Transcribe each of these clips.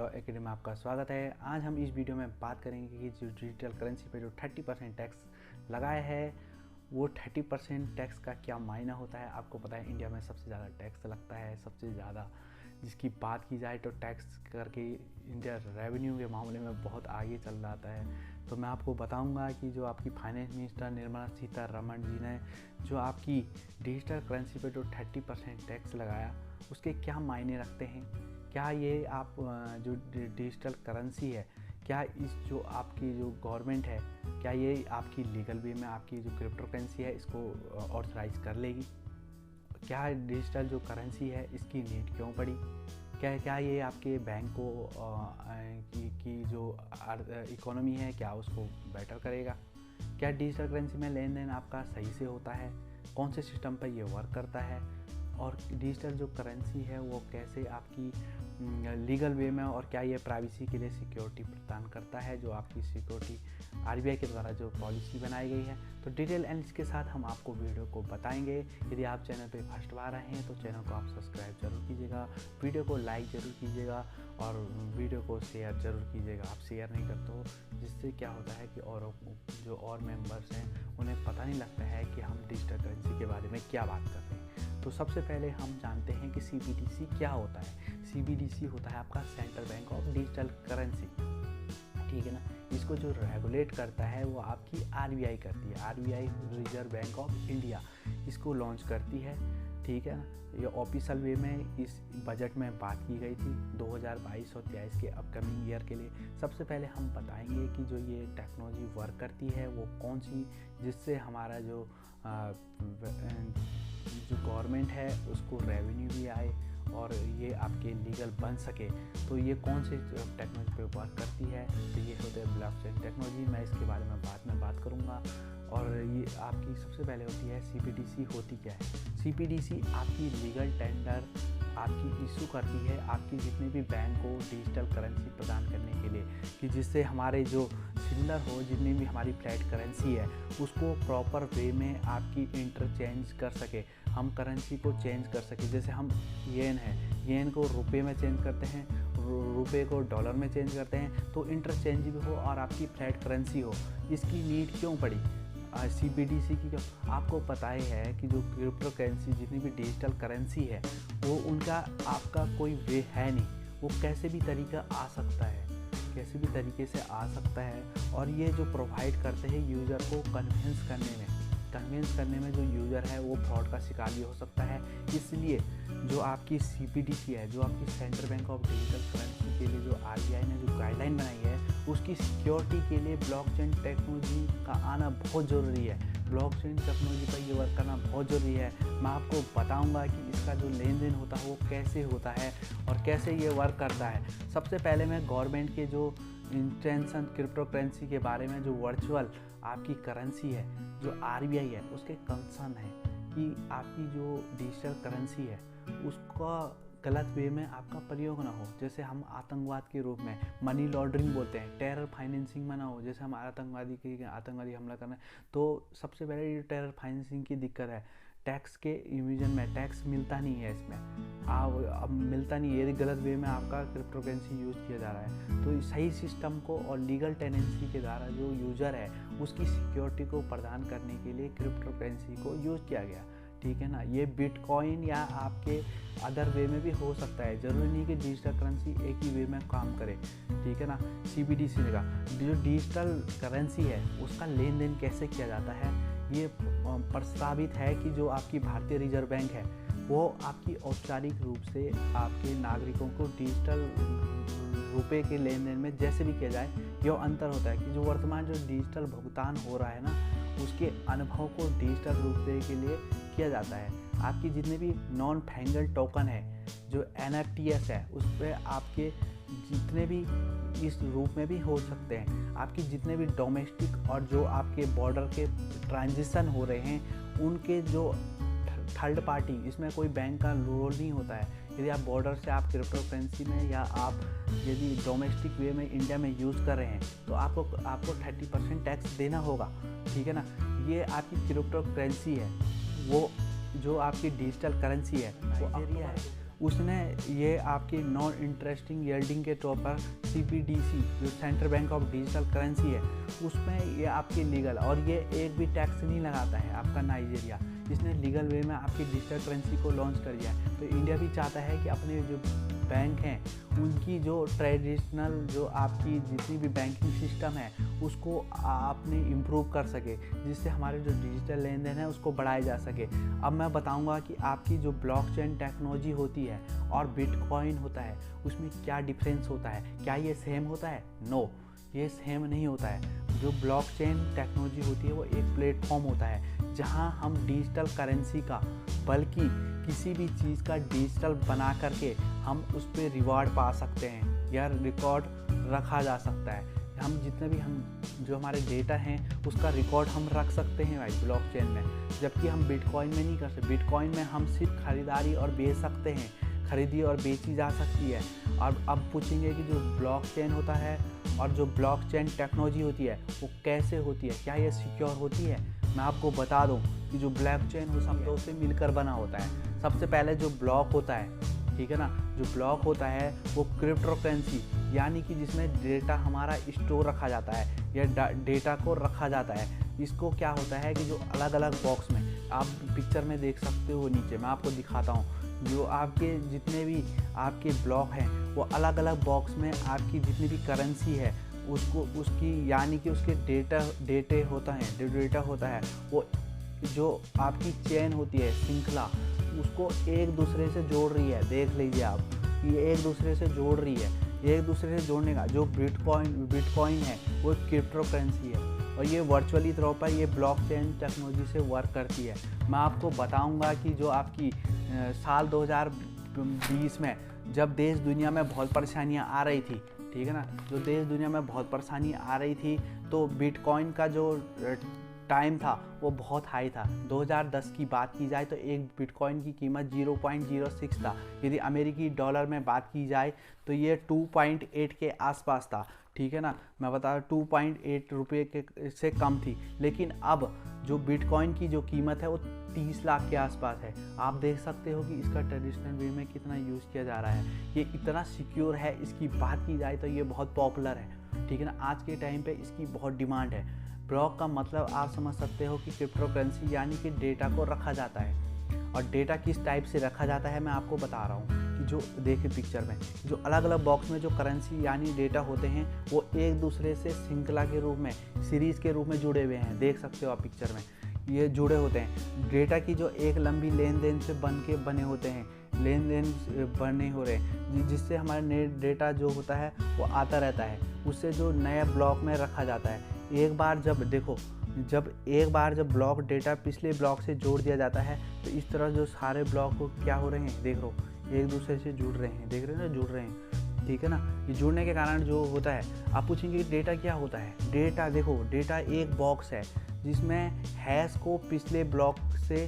Academy में आपका स्वागत है। आज हम इस वीडियो में बात करेंगे कि जो डिजिटल करेंसी पे जो 30% टैक्स लगाया है वो 30% टैक्स का क्या मायना होता है। आपको पता है इंडिया में सबसे ज़्यादा टैक्स लगता है, सबसे ज़्यादा जिसकी बात की जाए तो टैक्स करके इंडिया रेवेन्यू के मामले में बहुत आगे चल जाता है। तो मैं आपको बताऊंगा कि जो आपकी फाइनेंस मिनिस्टर निर्मला सीतारमण जी ने जो आपकी डिजिटल करेंसी पे जो 30% टैक्स लगाया उसके क्या मायने रखते हैं। क्या ये आप जो डिजिटल करेंसी है, क्या इस जो आपकी जो गवर्नमेंट है, क्या ये आपकी लीगल वे में आपकी जो क्रिप्टो करेंसी है इसको ऑथराइज कर लेगी? क्या डिजिटल जो करेंसी है इसकी नीड क्यों पड़ी? क्या ये आपके बैंक को की जो इकोनॉमी है क्या उसको बेटर करेगा? क्या डिजिटल करेंसी में लेन देन आपका सही से होता है? कौन से सिस्टम पर ये वर्क करता है? और डिजिटल जो करेंसी है वो कैसे आपकी लीगल वे में, और क्या ये प्राइवेसी के लिए सिक्योरिटी प्रदान करता है, जो आपकी सिक्योरिटी आरबीआई के द्वारा जो पॉलिसी बनाई गई है। तो डिटेल एनालिसिस के साथ हम आपको वीडियो को बताएंगे। यदि आप चैनल पे फर्स्ट बार आए हैं तो चैनल को आप सब्सक्राइब जरूर कीजिएगा, वीडियो को लाइक ज़रूर कीजिएगा और वीडियो को शेयर ज़रूर कीजिएगा। आप शेयर नहीं करते हो जिससे क्या होता है कि और मेंबर्स हैं उन्हें पता नहीं लगता है कि हम डिजिटल करेंसी के बारे में क्या बात कर रहे हैं। तो सबसे पहले हम जानते हैं कि सीबीडीसी क्या होता है। सीबीडीसी होता है आपका central bank of digital currency, ठीक है ना। इसको जो रेगुलेट करता है वो आपकी आरबीआई करती है, RBI reserve bank of India इसको लॉन्च करती है, ठीक है ना। ये ऑफिशियल वे में इस बजट में बात की गई थी 2022 और 2023 के अपकमिंग ईयर के लिए। सबसे पहले हम बताएंगे कि जो ये टेक्नोलॉजी वर्क करती है वो कौन सी, जिससे हमारा जो गवर्नमेंट है उसको रेवेन्यू भी आए और ये आपके लीगल बन सके। तो ये कौन से टेक्नोलॉजी पे वर्क करती है, तो ये होते हैं ब्लॉकचेन टेक्नोलॉजी। मैं इसके बारे में बाद में बात करूँगा। और ये आपकी सबसे पहले होती है सीबीडीसी। होती क्या है सीबीडीसी? आपकी लीगल टेंडर आपकी इशू करती है आपकी जितने भी बैंक को डिजिटल करेंसी प्रदान करने के लिए, कि जिससे हमारे जो सिलेंडर हो, जितनी भी हमारी फ्लैट करेंसी है उसको प्रॉपर वे में आपकी इंटरचेंज कर सके, हम करेंसी को चेंज कर सके। जैसे हम येन है, येन को रुपए में चेंज करते हैं, रुपए को डॉलर में चेंज करते हैं, तो इंटरचेंज भी हो और आपकी फ्लैट करेंसी हो। इसकी नीड क्यों पड़ी सीबीडीसी की? आपको पता ही है कि जो क्रिप्टो करेंसी जितनी भी डिजिटल करेंसी है वो उनका आपका कोई वे है नहीं, वो कैसे भी तरीका आ सकता है, कैसे भी तरीके से आ सकता है। और ये जो प्रोवाइड करते हैं यूज़र को कन्विंस करने में जो यूज़र है वो फ्रॉड का शिकार भी हो सकता है। इसलिए जो आपकी सीबीडीसी है, जो आपकी central bank of digital currency के लिए जो आरबीआई ने जो गाइडलाइन बनाई है उसकी सिक्योरिटी के लिए ब्लॉकचेन टेक्नोलॉजी का आना बहुत ज़रूरी है। ब्लॉकचेन टेक्नोलॉजी पर ये वर्क करना बहुत ज़रूरी है। मैं आपको बताऊंगा कि इसका जो लेन देन होता है वो कैसे होता है और कैसे ये वर्क करता है। सबसे पहले मैं गवर्नमेंट के जो इंटेंशन क्रिप्टो करेंसी के बारे में, जो वर्चुअल आपकी करेंसी है, जो आरबीआई है उसके कंसर्न है कि आपकी जो डिजिटल करेंसी है उसका गलत वे में आपका प्रयोग ना हो। जैसे हम आतंकवाद के रूप में मनी लॉन्ड्रिंग बोलते हैं, टेरर फाइनेंसिंग में ना हो। जैसे हम आतंकवादी हमला करना है तो सबसे पहले ये टेरर फाइनेंसिंग की दिक्कत है। टैक्स के इविजन में टैक्स मिलता नहीं है, इसमें अब मिलता नहीं है, यदि गलत वे में आपका क्रिप्टो करेंसी यूज़ किया जा रहा है। तो सही सिस्टम को और लीगल टेनेंसी के द्वारा जो यूज़र है उसकी सिक्योरिटी को प्रदान करने के लिए क्रिप्टो करेंसी को यूज़ किया गया, ठीक है ना। ये बिटकॉइन या आपके अदर वे में भी हो सकता है, ज़रूरी नहीं कि डिजिटल करेंसी एक ही वे में काम करे, ठीक है ना। सीबीडीसी का जो डिजिटल करेंसी है उसका लेन देन कैसे किया जाता है, ये प्रस्तावित है कि जो आपकी भारतीय रिजर्व बैंक है वो आपकी औपचारिक रूप से आपके नागरिकों को डिजिटल रुपए के लेन देन में जैसे भी किया जाए, यह अंतर होता है कि जो वर्तमान जो डिजिटल भुगतान हो रहा है ना उसके अनुभव को डिजिटल रुपए के लिए किया जाता है। आपकी जितने भी नॉन फंगल टोकन है, जो NFTs है, उस पर आपके जितने भी इस रूप में भी हो सकते हैं। आपकी जितने भी डोमेस्टिक और जो आपके बॉर्डर के ट्रांजिशन हो रहे हैं उनके जो थर्ड पार्टी, इसमें कोई बैंक का रोल नहीं होता है। यदि आप बॉर्डर से आप क्रिप्टो करेंसी में या आप यदि डोमेस्टिक वे में इंडिया में यूज़ कर रहे हैं तो आपको 30% टैक्स देना होगा, ठीक है ना। ये आपकी क्रिप्टो करेंसी है, वो जो आपकी डिजिटल करेंसी है वो नाइजीरिया है, उसने ये आपकी नॉन इंटरेस्टिंग यील्डिंग के तौर पर CBDC जो central bank of digital currency है उसमें ये आपकी लीगल, और ये एक भी टैक्स नहीं लगाता है आपका नाइजीरिया, इसने लीगल वे में आपकी डिजिटल करेंसी को लॉन्च कर दिया है। तो इंडिया भी चाहता है कि अपने जो बैंक हैं उनकी जो ट्रेडिशनल जो आपकी जितनी भी बैंकिंग सिस्टम है उसको आपने इम्प्रूव कर सके, जिससे हमारे जो डिजिटल लेन देन है उसको बढ़ाया जा सके। अब मैं बताऊंगा कि आपकी जो ब्लॉकचेन टेक्नोलॉजी होती है और बिटकॉइन होता है उसमें क्या डिफरेंस होता है, क्या ये सेम होता है? नो, ये सेम नहीं होता है। जो ब्लॉकचेन टेक्नोलॉजी होती है वो एक प्लेटफॉर्म होता है जहां हम डिजिटल करेंसी का, बल्कि किसी भी चीज़ का डिजिटल बना करके हम उस पर रिवॉर्ड पा सकते हैं या रिकॉर्ड रखा जा सकता है। हम जितने भी जो हमारे डेटा हैं उसका रिकॉर्ड हम रख सकते हैं भाई ब्लॉकचेन में, जबकि हम बिटकॉइन में नहीं कर सकते। बिटकॉइन में हम सिर्फ खरीदारी और बेच सकते हैं, खरीदी और बेची जा सकती है। और अब पूछेंगे कि जो ब्लॉकचेन होता है और जो ब्लॉकचेन टेक्नोलॉजी होती है वो कैसे होती है, क्या ये सिक्योर होती है? मैं आपको बता दूं कि जो ब्लॉकचेन वो शब्दों से मिलकर बना होता है। सबसे पहले जो ब्लॉक होता है, ठीक है ना, जो ब्लॉक होता है वो क्रिप्टोकरेंसी, यानी कि जिसमें डेटा हमारा स्टोर रखा जाता है या डेटा को रखा जाता है। इसको क्या होता है कि जो अलग अलग बॉक्स में आप पिक्चर में देख सकते हो, नीचे मैं आपको दिखाता हूँ, जो आपके जितने भी आपके ब्लॉक हैं वो अलग अलग बॉक्स में आपकी जितनी भी करेंसी है उसको उसकी यानी कि उसके डेटा होता है वो जो आपकी चेन होती है, श्रृंखला, उसको एक दूसरे से जोड़ रही है। देख लीजिए आप, ये एक दूसरे से जोड़ रही है। एक दूसरे से जोड़ने का जो बिटकॉइन है वो क्रिप्टोकरेंसी है और ये वर्चुअली तौर पर ये ब्लॉकचेन टेक्नोलॉजी से वर्क करती है। मैं आपको बताऊंगा कि जो आपकी साल 2020 में जब देश दुनिया में बहुत परेशानियां आ रही थी, ठीक है ना, जो देश दुनिया में बहुत परेशानी आ रही थी तो बिटकॉइन का जो टाइम था वो बहुत हाई था। 2010 की बात की जाए तो एक बिटकॉइन की कीमत 0.06 था। यदि अमेरिकी डॉलर में बात की जाए तो ये 2.8 के आसपास था, ठीक है ना, मैं बता रहा 2.8 रुपये के से कम थी। लेकिन अब जो बिटकॉइन की जो कीमत है वो 30 लाख के आसपास है। आप देख सकते हो कि इसका ट्रेडिशनल वे में कितना यूज़ किया जा रहा है। ये इतना सिक्योर है, इसकी बात की जाए तो ये बहुत पॉपुलर है, ठीक है ना, आज के टाइम पे इसकी बहुत डिमांड है। ब्लॉक का मतलब आप समझ सकते हो कि क्रिप्टोकरेंसी यानी कि डेटा को रखा जाता है। और डेटा किस टाइप से रखा जाता है मैं आपको बता रहा हूँ कि जो देखिए पिक्चर में जो अलग अलग बॉक्स में जो करेंसी यानी डेटा होते हैं वो एक दूसरे से श्रृंखला के रूप में, सीरीज़ के रूप में जुड़े हुए हैं। देख सकते हो आप पिक्चर में ये जुड़े होते हैं। डेटा की जो एक लंबी लेन देन से बने होते हैं, लेन देन बने हो रहे हैं, जिससे हमारा नए डेटा जो होता है वो आता रहता है, उससे जो नया ब्लॉक में रखा जाता है। एक बार जब ब्लॉक डेटा पिछले ब्लॉक से जोड़ दिया जाता है तो इस तरह जो सारे ब्लॉक को क्या हो रहे हैं, देख लो एक दूसरे से जुड़ रहे हैं, देख रहे हैं ना, जुड़ रहे हैं, ठीक है ना। ये जुड़ने के कारण जो होता है, आप पूछेंगे डेटा क्या होता है। डेटा देखो, डेटा एक बॉक्स है जिसमें हैश को पिछले ब्लॉक से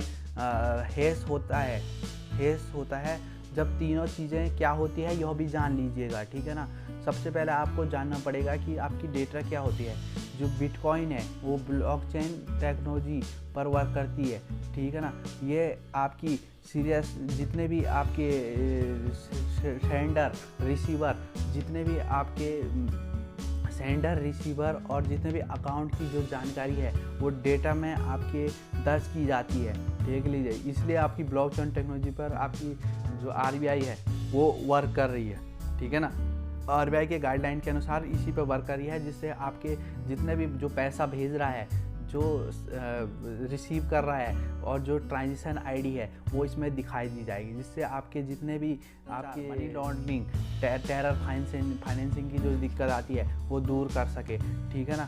हैश होता है। जब तीनों चीज़ें क्या होती है यह भी जान लीजिएगा, ठीक है ना। सबसे पहले आपको जानना पड़ेगा कि आपकी डेटा क्या होती है। जो बिटकॉइन है वो ब्लॉकचेन टेक्नोलॉजी पर वर्क करती है, ठीक है ना। ये आपकी सीरियस जितने भी आपके सेंडर रिसीवर और जितने भी अकाउंट की जो जानकारी है वो डेटा में आपके दर्ज की जाती है, देख लीजिए। इसलिए आपकी ब्लॉकचेन टेक्नोलॉजी पर आपकी जो RBI है वो वर्क कर रही है, ठीक है ना। RBI के गाइडलाइन के अनुसार इसी पर वर्क कर रही है, जिससे आपके जितने भी जो पैसा भेज रहा है, जो रिसीव कर रहा है और जो ट्रांजेक्शन ID है वो इसमें दिखाई दी जाएगी, जिससे आपके जितने भी आपके मनी लॉन्ड्रिंग, टेरर फाइनेंसिंग की जो दिक्कत आती है वो दूर कर सके, ठीक है ना।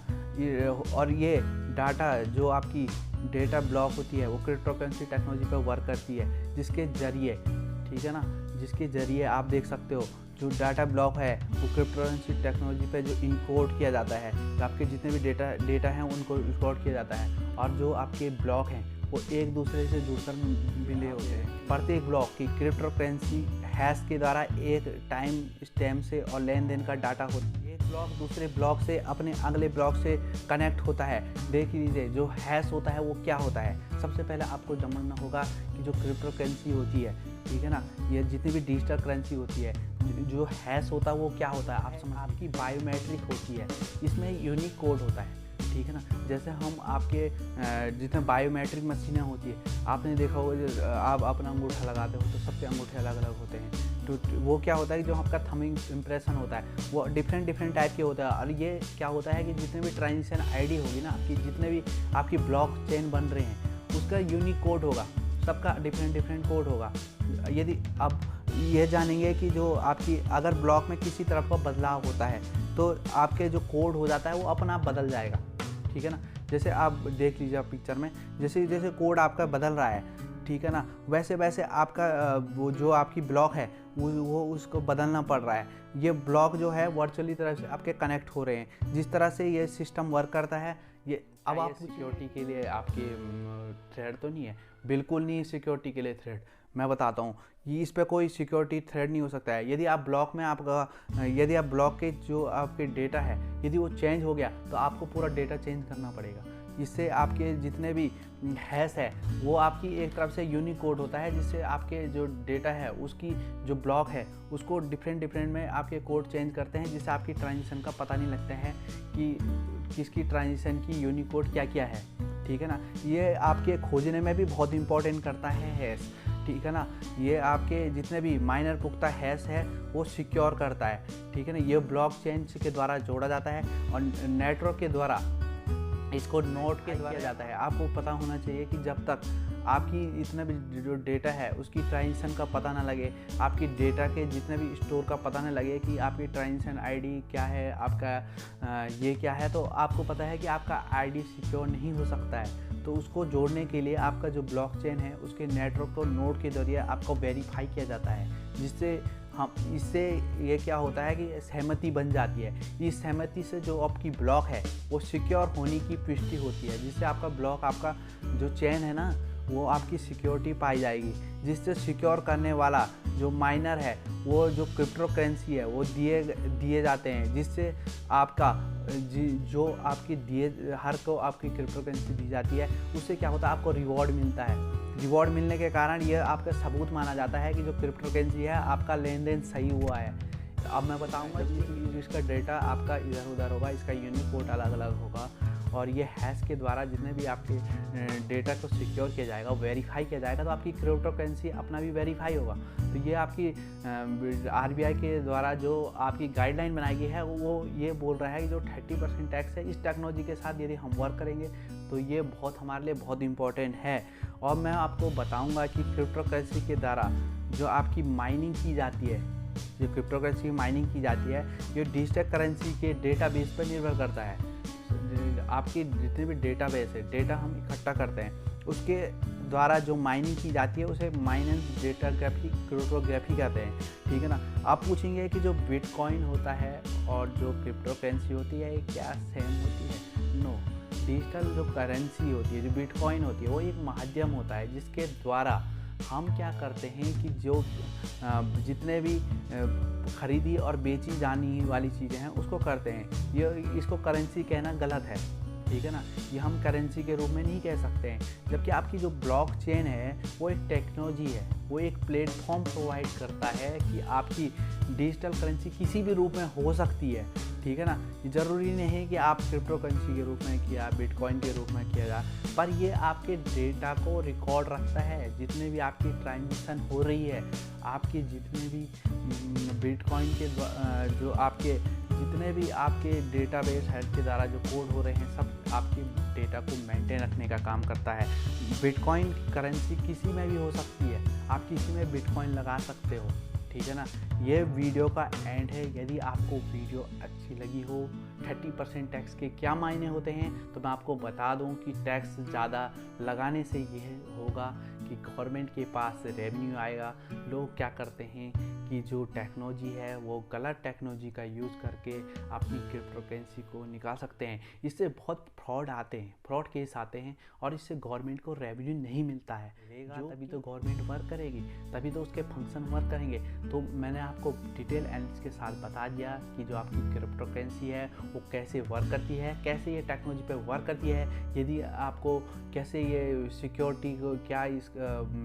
और ये डाटा जो आपकी डेटा ब्लॉक होती है वो क्रिप्टोकरेंसी टेक्नोलॉजी पर वर्क करती है, जिसके ज़रिए, ठीक है ना, जिसके ज़रिए आप देख सकते हो जो डाटा ब्लॉक है वो क्रिप्टोकरेंसी टेक्नोलॉजी पे जो इनकोड किया जाता है, तो आपके जितने भी डेटा हैं उनको इनकोड किया जाता है। और जो आपके ब्लॉक हैं वो एक दूसरे से जुड़कर मिले होते हैं। प्रत्येक ब्लॉक की क्रिप्टोकरेंसी हैश के द्वारा एक टाइम स्टैम्प से और लेन देन का डाटा होता है। एक ब्लॉक दूसरे ब्लॉक से अपने अगले ब्लॉक से कनेक्ट होता है। देख लीजिए जो हैश होता है वो क्या होता है। सबसे पहले आपको समझना होगा कि जो क्रिप्टो करेंसी होती है, ठीक है ना, ये जितनी भी डिजिटल करेंसी होती है, जो हैश होता है वो क्या होता है आप समझ, आपकी बायोमेट्रिक होती है, इसमें यूनिक कोड होता है, ठीक है ना। जैसे हम आपके जितने बायोमेट्रिक मशीनें होती है, आपने देखा होगा आप अपना अंगूठा लगाते हो तो सबके अंगूठे अलग अलग होते हैं, तो वो क्या होता है कि जो आपका थंब इम्प्रेशन होता है वो डिफरेंट टाइप के होता है। और ये क्या होता है कि जितने भी ट्रांजेक्शन आईडी होगी ना आपकी, जितने भी आपकी ब्लॉक चेन बन रहे हैं उसका यूनिक कोड होगा, सबका डिफरेंट कोड होगा। यदि आप ये जानेंगे कि जो आपकी अगर ब्लॉक में किसी तरफ का बदलाव होता है तो आपके जो कोड हो जाता है वो अपना आप बदल जाएगा, ठीक है ना। जैसे आप देख लीजिए आप पिक्चर में, जैसे जैसे कोड आपका बदल रहा है, ठीक है ना, वैसे वैसे आपका वो जो आपकी ब्लॉक है वो उसको बदलना पड़ रहा है। ये ब्लॉक जो है वर्चुअली तरह से आपके कनेक्ट हो रहे हैं। जिस तरह से ये सिस्टम वर्क करता है, ये अब आप सिक्योरिटी के लिए आपके थ्रेड तो नहीं है, बिल्कुल नहीं सिक्योरिटी के लिए थ्रेड। मैं बताता हूँ ये इस पर कोई सिक्योरिटी थ्रेड नहीं हो सकता है। यदि आप ब्लॉक में यदि आप ब्लॉक के जो आपके डेटा है यदि वो चेंज हो गया तो आपको पूरा डेटा चेंज करना पड़ेगा। इससे आपके जितने भी हैश है वो आपकी एक तरफ से यूनिक कोड होता है, जिससे आपके जो डेटा है उसकी जो ब्लॉक है उसको डिफरेंट में आपके कोड चेंज करते हैं, जिससे आपकी ट्रांजिशन का पता नहीं लगता है कि किसकी ट्रांजिशन की यूनिक कोड क्या क्या है, ठीक है ना। ये आपके खोजने में भी बहुत इंपॉर्टेंट करता है हैश, ठीक है ना। ये आपके जितने भी माइनर पुख्ता हैश है वो सिक्योर करता है, ठीक है ना। ये ब्लॉक चेन के द्वारा जोड़ा जाता है और नेटवर्क के द्वारा इसको नोड के द्वारा जाता है। आपको पता होना चाहिए कि जब तक आपकी इतना भी जो डेटा है उसकी ट्रांजिशन का पता ना लगे, आपकी डेटा के जितने भी स्टोर का पता ना लगे कि आपकी ट्रांजिशन आईडी क्या है, आपका ये क्या है, तो आपको पता है कि आपका आईडी सिक्योर नहीं हो सकता है। तो उसको जोड़ने के लिए आपका जो ब्लॉकचेन है उसके नेटवर्क को नोड के जरिए आपको वेरीफाई किया जाता है, जिससे हम इससे ये क्या होता है कि सहमति बन जाती है। इस सहमति से जो आपकी ब्लॉक है वो सिक्योर होने की पुष्टि होती है, जिससे आपका ब्लॉक, आपका जो चेन है ना वो आपकी सिक्योरिटी पाई जाएगी। जिससे सिक्योर करने वाला जो माइनर है वो जो क्रिप्टो करेंसी है वो दिए जाते हैं, जिससे आपका जो आपकी हर को आपकी क्रिप्टो करेंसी दी जाती है उससे क्या होता है आपको रिवॉर्ड मिलता है। रिवॉर्ड मिलने के कारण यह आपका सबूत माना जाता है कि जो क्रिप्टो करेंसी है आपका लेन देन सही हुआ है। अब मैं बताऊंगा कि इसका डेटा आपका इधर उधर होगा, इसका यूनिक कोड अलग अलग होगा और ये हैश के द्वारा जितने भी आपके डेटा को सिक्योर किया जाएगा, वेरीफाई किया जाएगा, तो आपकी क्रिप्टो करेंसी अपना भी वेरीफाई होगा। तो ये आपकी RBI के द्वारा जो आपकी गाइडलाइन बनाई गई है वो ये बोल रहा है कि जो 30% टैक्स है इस टेक्नोलॉजी के साथ यदि हम वर्क करेंगे तो ये बहुत हमारे लिए बहुत इंपॉर्टेंट है। और मैं आपको बताऊँगा कि क्रिप्टो करेंसी के द्वारा जो आपकी माइनिंग की जाती है, जो क्रिप्टो करेंसी की माइनिंग की जाती है, ये डिजिटल करेंसी के डेटाबेस पर निर्भर करता है। आपकी जितने भी डेटाबेस है, डेटा हम इकट्ठा करते हैं, उसके द्वारा जो माइनिंग की जाती है उसे माइनिंग डेटाग्राफी क्रिप्टोग्राफी कहते हैं, ठीक है ना। आप पूछेंगे कि जो बिटकॉइन होता है और जो क्रिप्टो करेंसी होती है ये क्या सेम होती है? नो, डिजिटल जो करेंसी होती है, जो बिटकॉइन होती है, वो एक माध्यम होता है जिसके द्वारा हम क्या करते हैं कि जो जितने भी खरीदी और बेची जाने वाली चीज़ें हैं उसको करते हैं। ये इसको करेंसी कहना गलत है, ठीक है ना। ये हम करेंसी के रूप में नहीं कह सकते हैं, जबकि आपकी जो ब्लॉकचेन है वो एक टेक्नोलॉजी है, वो एक प्लेटफॉर्म प्रोवाइड करता है कि आपकी डिजिटल करेंसी किसी भी रूप में हो सकती है, ठीक है ना। ज़रूरी नहीं है कि आप क्रिप्टो करेंसी के रूप में किया, बिटकॉइन के रूप में किया जाए, पर ये आपके डेटा को रिकॉर्ड रखता है। जितने भी आपकी ट्रांजेक्शन हो रही है, आपकी जितने भी बिटकॉइन के जो आपके जितने भी आपके डेटाबेस हेड के द्वारा जो कोड हो रहे हैं, सब आपके डेटा को मेंटेन रखने का काम करता है। बिटकॉइन करेंसी किसी में भी हो सकती है, आप किसी में बिटकॉइन लगा सकते हो, ठीक है ना। ये वीडियो का एंड है। यदि आपको वीडियो अच्छी लगी हो, 30% टैक्स के क्या मायने होते हैं, तो मैं आपको बता दूं कि टैक्स ज़्यादा लगाने से यह होगा कि कि गवर्नमेंट के पास रेवेन्यू आएगा। लोग क्या करते हैं कि जो टेक्नोलॉजी है वो गलत टेक्नोलॉजी का यूज़ करके अपनी क्रिप्टो करेंसी को निकाल सकते हैं। इससे बहुत फ्रॉड आते हैं, फ्रॉड केस आते हैं और इससे गवर्नमेंट को रेवेन्यू नहीं मिलता है। तभी तो गवर्नमेंट वर्क करेगी, तभी तो उसके फंक्शन वर्क करेंगे। तो मैंने आपको डिटेल एनालिसिस के साथ बता दिया कि जो आपकी क्रिप्टो करेंसी है वो कैसे वर्क करती है, कैसे ये टेक्नोलॉजी पे वर्क करती है, यदि आपको कैसे ये सिक्योरिटी को क्या इस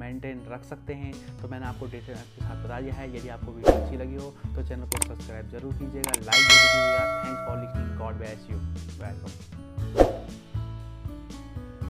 मेंटेन रख सकते हैं। तो मैंने आपको डिटेल के साथ बता दिया है। यदि आपको वीडियो अच्छी लगी हो तो चैनल को सब्सक्राइब जरूर कीजिएगा, लाइक जरूर कीजिएगा। Thanks for listening, God bless you.